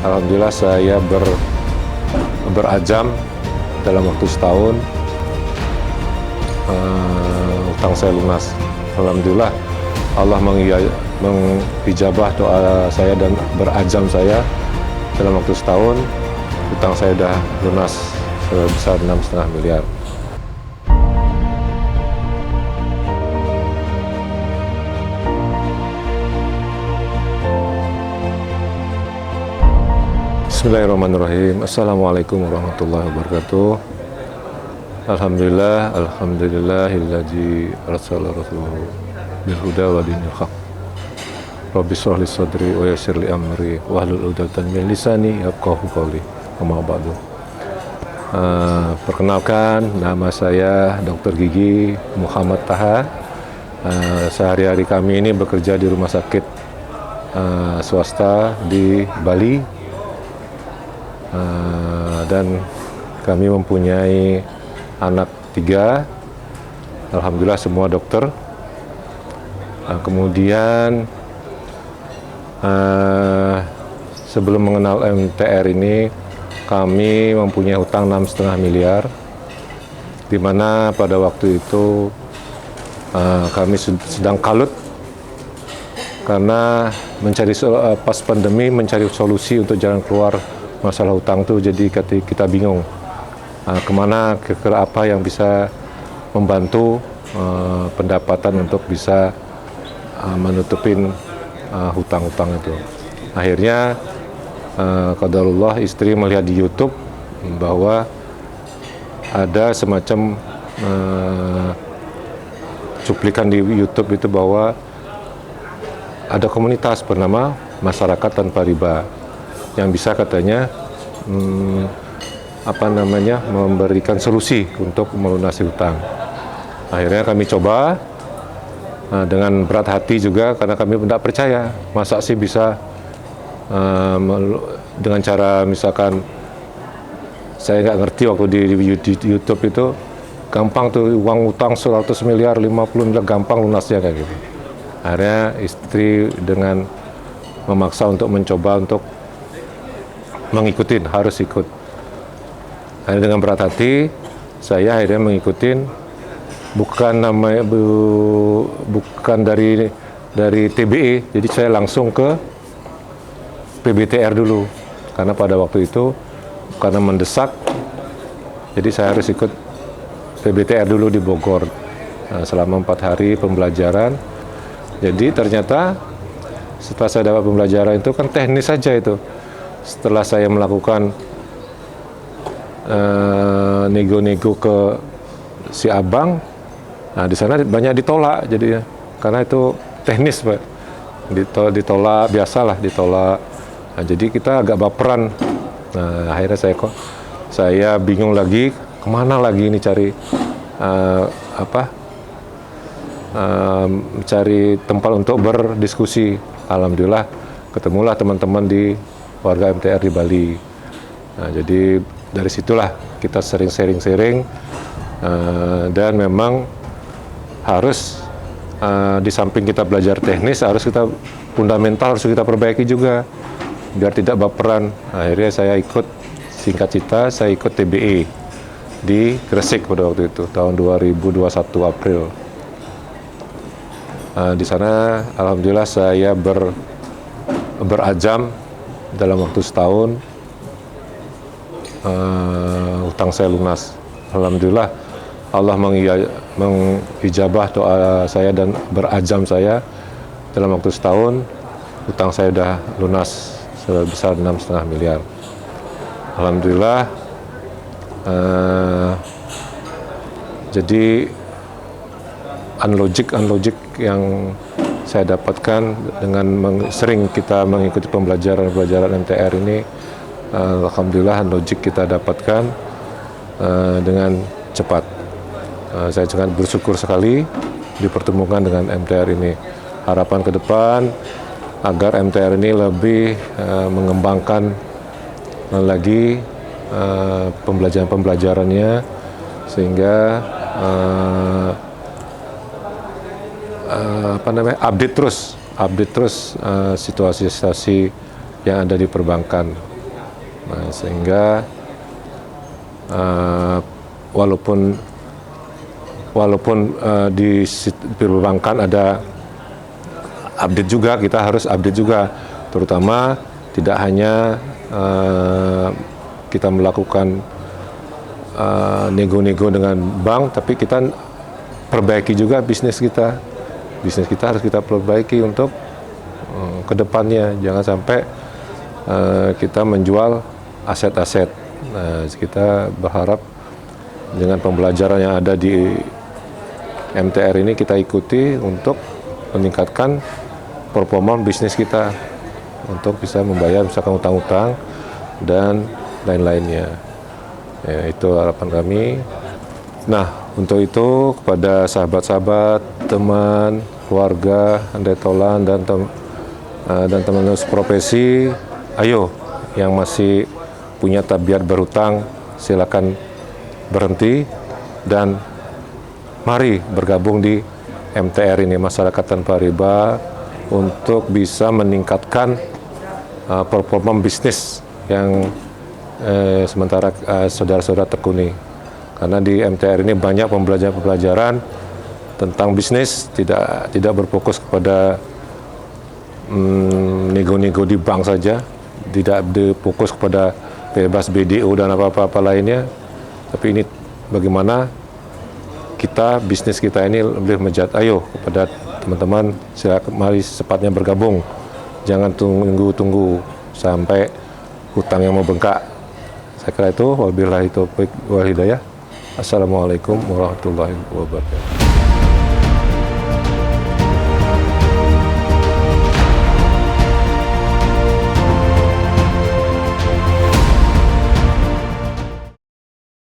alhamdulillah saya berazam dalam waktu setahun utang saya lunas. Alhamdulillah Allah mengijabah doa saya dan berazam saya dalam waktu setahun utang saya sudah lunas sebesar 6,5 miliar. Bismillahirrahmanirrahim. Assalamualaikum warahmatullahi wabarakatuh. Alhamdulillah, alhamdulillahilladzi arsala rasulahu bil huda wa dinil haq. Rabbi shrah li sadri wa yassir li amri wahlul 'uqdatam min lisani yafqahu qawli. Amma ba'du. Perkenalkan, nama saya Dr. Gigi Muhammad Taha. Sehari-hari kami ini bekerja di rumah sakit swasta di Bali. Dan kami mempunyai anak 3, alhamdulillah semua dokter. Kemudian sebelum mengenal MTR ini kami mempunyai utang 6,5 miliar, di mana pada waktu itu kami sedang kalut karena pas pandemi mencari solusi untuk jalan keluar masalah hutang tuh, jadi kita bingung kemana, ke apa yang bisa membantu pendapatan untuk bisa menutupin hutang-hutang itu. Akhirnya qadarullah istri melihat di YouTube bahwa ada semacam cuplikan di YouTube itu bahwa ada komunitas bernama Masyarakat Tanpa Riba yang bisa katanya memberikan solusi untuk melunasi hutang. Akhirnya kami coba dengan berat hati juga, karena kami tidak percaya masa sih bisa dengan cara misalkan, saya nggak ngerti waktu di YouTube itu gampang tuh uang utang 100 miliar 50 miliar gampang lunasnya kayak gitu. Akhirnya istri dengan memaksa untuk mencoba untuk mengikutin, harus ikut. Akhirnya dengan berat hati saya akhirnya mengikutin, bukan dari TBE, jadi saya langsung ke PBTR dulu, karena pada waktu itu karena mendesak, jadi saya harus ikut PBTR dulu di Bogor selama 4 hari pembelajaran. Jadi ternyata setelah saya dapat pembelajaran itu kan teknis saja itu. Setelah saya melakukan nego-nego ke si abang, nah di sana banyak ditolak, jadi karena itu teknis, Pak. Ditolak biasalah, ditolak. Nah, jadi kita agak baperan. Nah, akhirnya saya bingung lagi, kemana lagi ini cari mencari tempat untuk berdiskusi. Alhamdulillah ketemulah teman-teman di warga MTR di Bali. Nah, jadi dari situlah kita sering sharing-sharing, dan memang harus di samping kita belajar teknis, harus kita fundamental harus kita perbaiki juga biar tidak baperan. Akhirnya saya ikut, singkat cerita, saya ikut TBE di Gresik pada waktu itu tahun 2021 April. Di sana alhamdulillah saya berazam dalam waktu setahun utang saya lunas. Alhamdulillah Allah mengijabah doa saya dan berazam saya dalam waktu setahun utang saya sudah lunas sebesar 6,5 miliar. Alhamdulillah. Jadi unlogic yang saya dapatkan dengan sering kita mengikuti pembelajaran MTR ini, alhamdulillah unlogic kita dapatkan dengan cepat. Saya sangat bersyukur sekali dipertemukan dengan MTR ini. Harapan ke depan agar MTR ini lebih mengembangkan lagi pembelajarannya, sehingga update terus situasi-situasi yang ada di perbankan. Nah, sehingga walaupun di perbankan ada update juga, kita harus update juga, terutama tidak hanya kita melakukan nego-nego dengan bank, tapi kita perbaiki juga bisnis kita. Bisnis kita harus kita perbaiki untuk ke depannya, jangan sampai kita menjual aset-aset. Nah, kita berharap dengan pembelajaran yang ada di MTR ini kita ikuti untuk meningkatkan performa bisnis kita untuk bisa membayar misalkan utang-utang dan lain-lainnya. Ya, itu harapan kami. Nah, untuk itu kepada sahabat-sahabat, teman, keluarga, andai tolan dan teman-teman profesi, ayo yang masih punya tabiat berhutang silakan berhenti dan mari bergabung di MTR ini, Masyarakat Tanpa Riba, untuk bisa meningkatkan performa bisnis yang sementara saudara-saudara tekuni. Karena di MTR ini banyak pembelajaran tentang bisnis, tidak berfokus kepada nego-nego di bank saja, tidak berfokus kepada bebas BDO dan apa-apa lainnya, tapi ini bagaimana kita, bisnis kita ini lebih menjat. Ayo kepada teman-teman, silakan mari secepatnya bergabung, jangan tunggu-tunggu sampai hutang yang membengkak. Saya kira itu, wabillahi taufiq wal hidayah. Assalamualaikum warahmatullahi wabarakatuh.